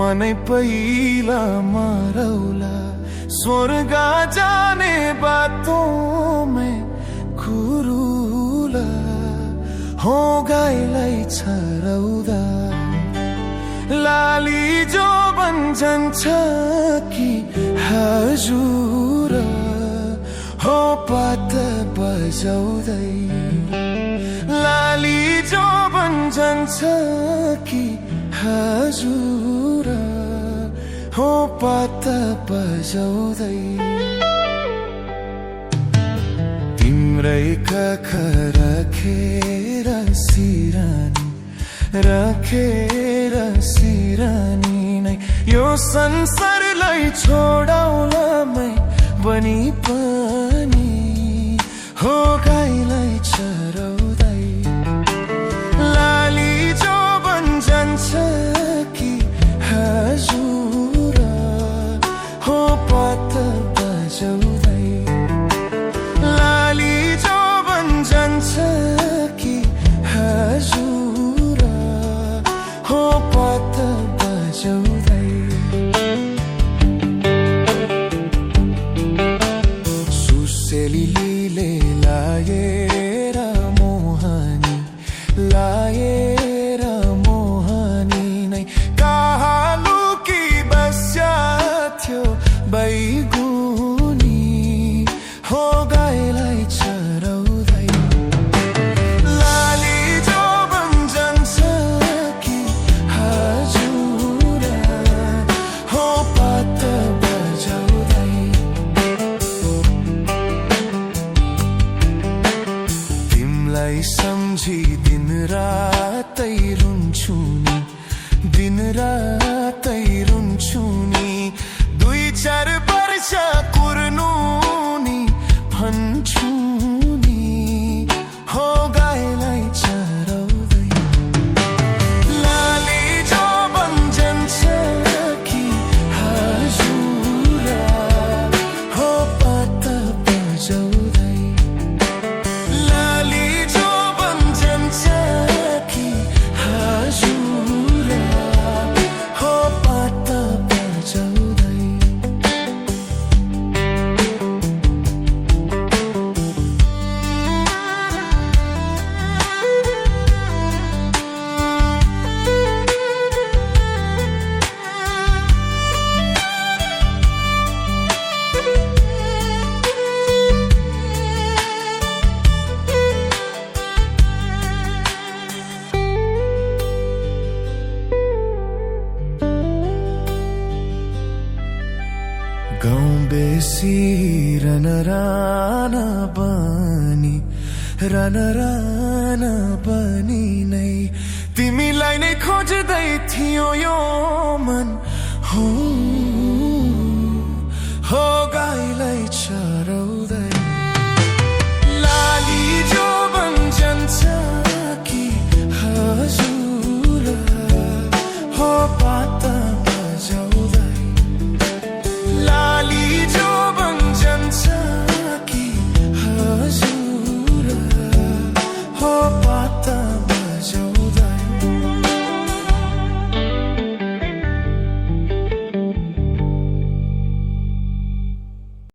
मनै पहिला मरौला स्वर्ग जाने बातों में खुरुला हो गाईलाई छरौदा लाली जो बन्छन्छ कि हजुर हो पात बजाउँदै लाली जो बन्छन्छ कि हजुर हो पात बजाउँदै तिम्रै काख राखेर सिरानी नै यो संसारलाई छोडाउला मै बनी पनि हो गाईलाई चराउँदै लाली जो बन्छन्छ कि हजुर हो पात बजाउँदै लाली जो बन्छन्छ कि हजुर हो पात बजाउँदै सुसेलीले लाएर मोहनी नै कहाँ लुकी बस्या थियो बैगुनी हो गाईलाई चराउँदै लाली जो बन्छन्छ कि हजुर हो पात बजाउँदै तिमलाई सम्झी दिन रातै रुन्छु नि 2-4 वर्ष कुर्नु नि भन्छु नि हो गाईलाई चराउँदै लाली जो बन्छन्छ कि हजुर हो पात बजाउँदै लाली जो बन्छन्छ कि हजुर हो पात बजाउँदै गाउँ बेसी राना बनी नै तिमीलाई नै खोज्दै थियो यो मन हो गाईलाई